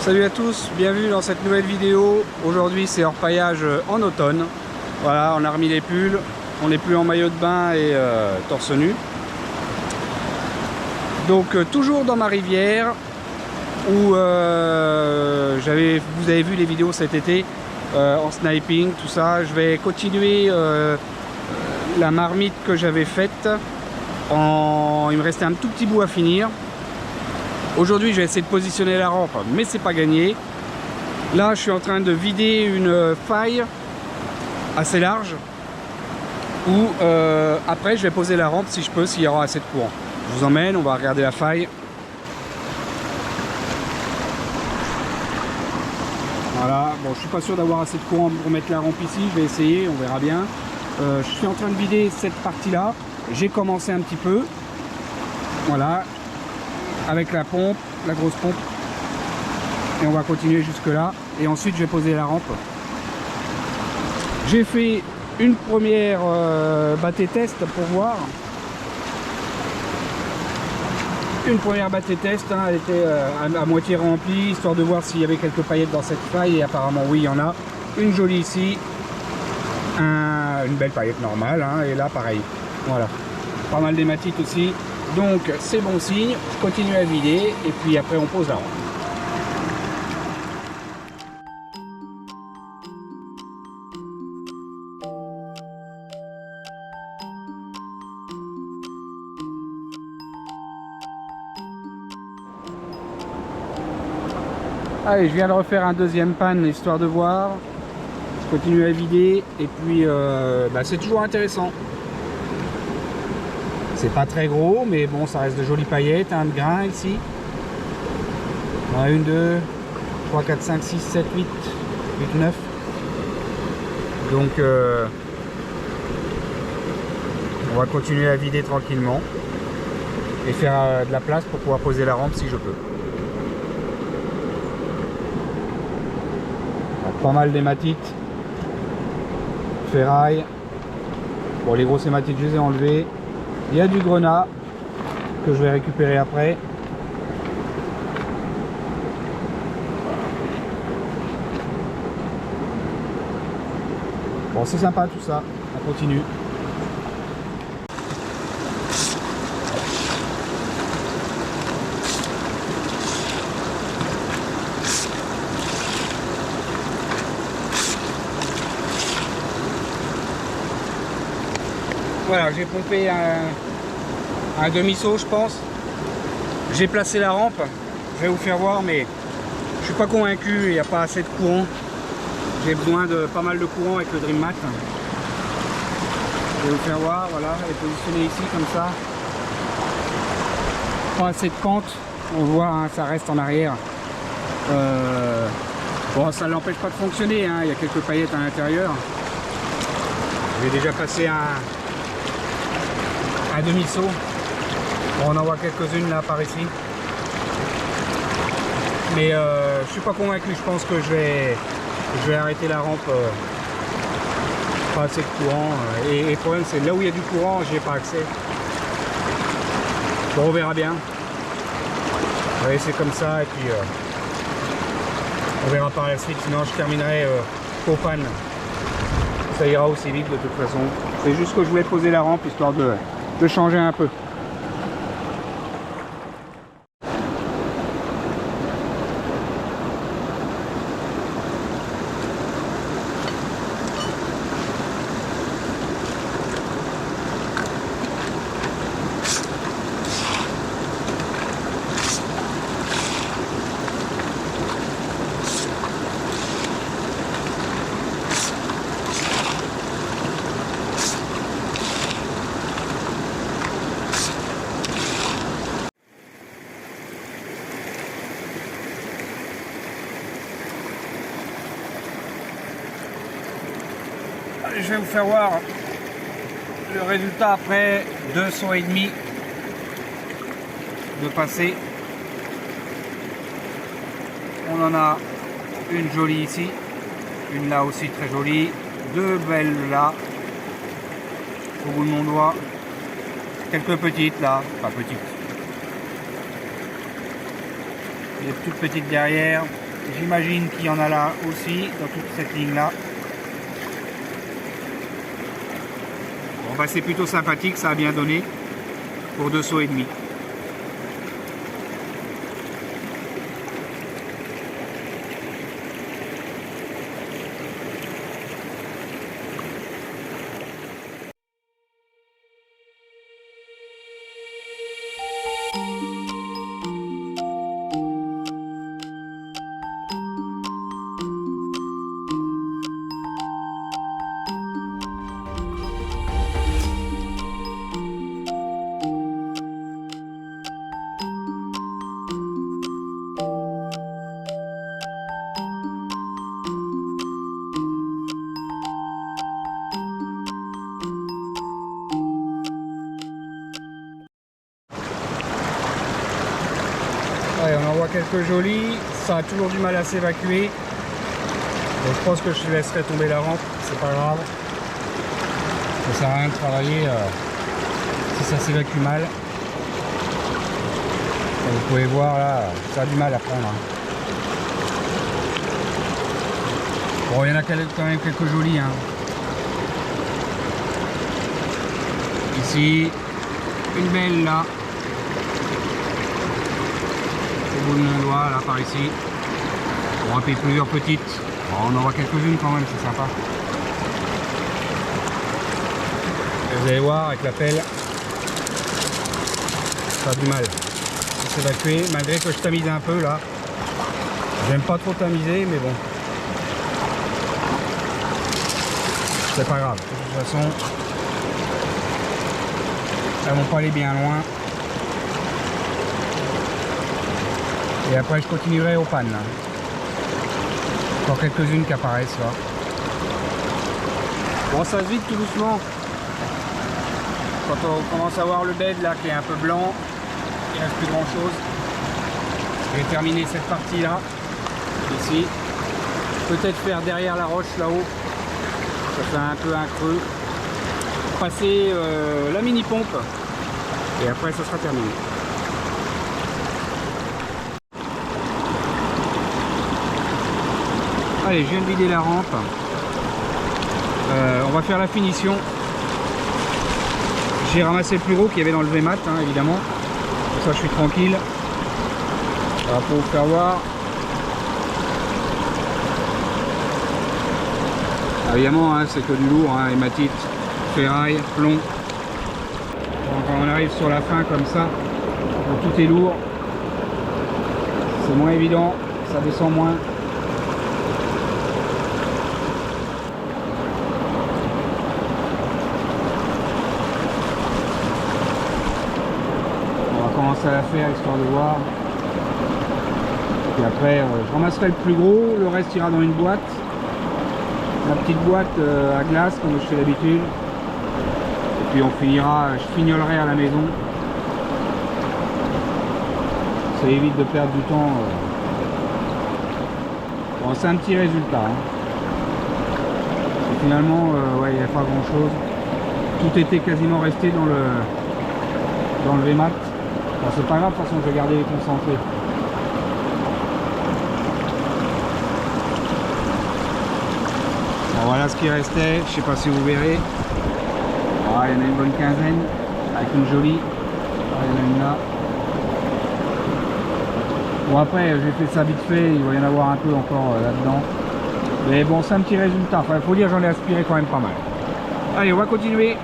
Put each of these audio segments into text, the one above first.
Salut à tous, bienvenue dans cette nouvelle vidéo. Aujourd'hui c'est orpaillage en automne. Voilà, on a remis les pulls, on n'est plus en maillot de bain et torse nu. Donc toujours dans ma rivière où vous avez vu les vidéos cet été en sniping, tout ça. Je vais continuer la marmite que j'avais faite. Il me restait un tout petit bout à finir. Aujourd'hui, je vais essayer de positionner la rampe, mais c'est pas gagné. Là, je suis en train de vider une faille assez large où après, je vais poser la rampe si je peux, s'il y aura assez de courant. Je vous emmène, on va regarder la faille. Voilà, bon, je suis pas sûr d'avoir assez de courant pour mettre la rampe ici. Je vais essayer, on verra bien. Je suis en train de vider cette partie-là. J'ai commencé un petit peu. Voilà. Avec la pompe, la grosse pompe, et on va continuer jusque là, et ensuite je vais poser la rampe. J'ai fait une première battée test pour voir. Une première battée test, hein, elle était à moitié remplie, histoire de voir s'il y avait quelques paillettes dans cette faille, et apparemment oui, il y en a. Une jolie ici, une belle paillette normale, hein, et là pareil. Voilà, pas mal d'hématite aussi. Donc c'est bon signe, je continue à vider et puis après on pose la rampe. Allez, je viens de refaire un deuxième panne histoire de voir. Je continue à vider et puis c'est toujours intéressant. C'est pas très gros, mais bon, ça reste de jolies paillettes, un de grain ici. On a 1, 2, 3, 4, 5, 6, 7, 8, 8, 9. Donc, on va continuer à vider tranquillement et faire de la place pour pouvoir poser la rampe si je peux. Pas mal d'hématites, ferraille. Bon, les grosses hématites, je les ai enlevées. Il y a du grenat que je vais récupérer après. Bon, c'est sympa tout ça. On continue. Voilà, j'ai pompé un demi-saut, je pense. J'ai placé la rampe. Je vais vous faire voir, mais je suis pas convaincu. Il n'y a pas assez de courant. J'ai besoin de pas mal de courant avec le Dream Mat. Je vais vous faire voir. Voilà, elle est positionnée ici comme ça. Pas assez de pente. On voit, hein, ça reste en arrière. Bon, ça ne l'empêche pas de fonctionner. Hein. Il y a quelques paillettes à l'intérieur. J'ai déjà passé un demi-saut. Bon, on en voit quelques-unes là par ici. Mais je suis pas convaincu. Je pense que je vais arrêter la rampe. Pas assez de courant. Et le problème, c'est là où il y a du courant, j'ai pas accès. Bon, on verra bien. On va laisser comme ça et puis on verra par la suite. Sinon, je terminerai au panne. Ça ira aussi vite de toute façon. C'est juste que je voulais poser la rampe histoire de changer un peu. je vais vous faire voir le résultat après 2 sauts et demi de passer. On en a une jolie ici, une là aussi très jolie, 2 belles là au bout de mon doigt, quelques petites là, pas petites, des toutes petites derrière. J'imagine qu'il y en a là aussi dans toute cette ligne là. Bon bah c'est plutôt sympathique, ça a bien donné pour 2 sauts et demi. Allez, on en voit quelques jolies, ça a toujours du mal à s'évacuer. Donc je pense que je laisserai tomber la rampe, c'est pas grave. Ça sert à rien de travailler si ça s'évacue mal. Comme vous pouvez voir là, ça a du mal à prendre. Hein. Bon, il y en a quand même quelques jolies. Hein. Ici, une belle là. Au bout de mon doigt, là par ici. On va payer plusieurs petites. Bon, on en voit quelques-unes quand même, c'est sympa. Et vous allez voir avec la pelle, ça a du mal à s'évacuer, malgré que je tamise un peu là. J'aime pas trop tamiser, mais bon. C'est pas grave, de toute façon, elles vont pas aller bien loin. Et après je continuerai aux pannes là. Encore quelques-unes qui apparaissent là. Bon, ça se vide tout doucement. Quand on commence à voir le bed là qui est un peu blanc, il ne reste plus grand chose. Je vais terminer cette partie là, ici. Peut-être faire derrière la roche là-haut. Ça fait un peu un creux. Passer la mini pompe. Et après ça sera terminé. Allez, je viens de vider la rampe. On va faire la finition. J'ai ramassé le plus gros qu'il y avait dans le VMAT, hein, évidemment. Pour ça, je suis tranquille. Alors, pour vous faire voir. Alors, évidemment, hein, c'est que du lourd, hein, hématite, ferraille, plomb. Donc, quand on arrive sur la fin comme ça, où tout est lourd, c'est moins évident, ça descend moins. À la faire histoire de voir. Et après je ramasserai le plus gros, le reste ira dans une boîte, la petite boîte à glace comme je fais d'habitude, et puis on finira, je fignolerai à la maison. Ça évite de perdre du temps. Bon, c'est un petit résultat hein. Et finalement ouais, il n'y a pas grand chose, tout était quasiment resté dans le VMAT. Bon, c'est pas grave, de toute façon je vais garder les concentrés. Bon, voilà ce qui restait, je sais pas si vous verrez. Ah, il y en a une bonne quinzaine, avec une jolie. Ah, il y en a une là. Bon après j'ai fait ça vite fait, il va y en avoir un peu encore là-dedans. Mais bon c'est un petit résultat, enfin faut dire j'en ai aspiré quand même pas mal. Allez on va continuer.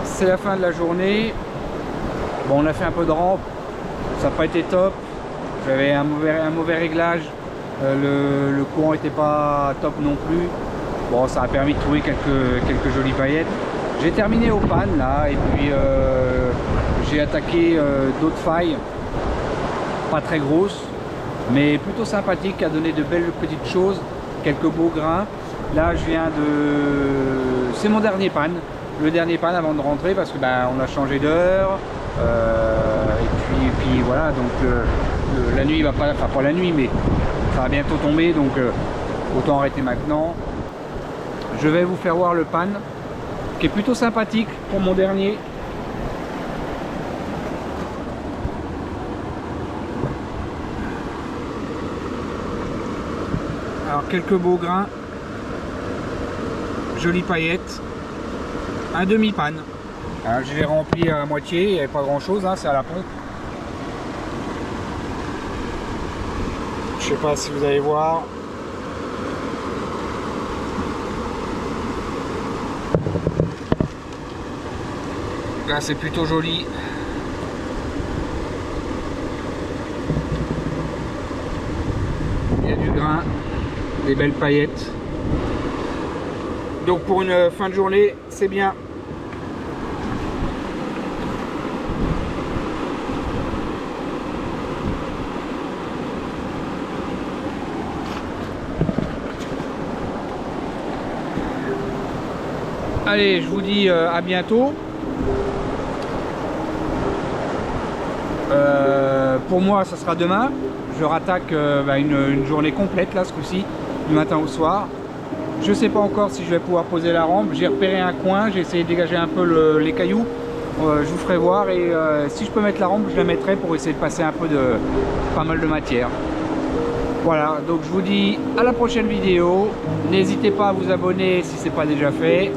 C'est la fin de la journée. Bon, on a fait un peu de rampe, ça n'a pas été top. J'avais un mauvais réglage, le courant n'était pas top non plus. Bon, ça a permis de trouver quelques jolies paillettes. J'ai terminé aux pannes là, et puis j'ai attaqué d'autres failles, pas très grosses, mais plutôt sympathiques, à donner de belles petites choses. quelques beaux grains. Là je viens de... c'est mon dernier panne, le dernier panne avant de rentrer parce que on a changé d'heure. Et puis voilà, donc la nuit va pas, enfin pas la nuit mais ça va bientôt tomber, donc autant arrêter maintenant. Je vais vous faire voir le panne qui est plutôt sympathique pour mon dernier. Alors quelques beaux grains, jolies paillettes, un demi-panne. Je l'ai rempli à moitié, il n'y avait pas grand chose, hein, c'est à la pompe. Je sais pas si vous allez voir. Là c'est plutôt joli. Il y a du grain, des belles paillettes. Donc pour une fin de journée, c'est bien. Allez, je vous dis à bientôt. Pour moi, ça sera demain. Je rattaque une journée complète là ce coup-ci, du matin au soir. Je sais pas encore si je vais pouvoir poser la rampe. J'ai repéré un coin, j'ai essayé de dégager un peu les cailloux. Je vous ferai voir et si je peux mettre la rampe, je la mettrai pour essayer de passer un peu pas mal de matière. Voilà, donc je vous dis à la prochaine vidéo. N'hésitez pas à vous abonner si ce n'est pas déjà fait.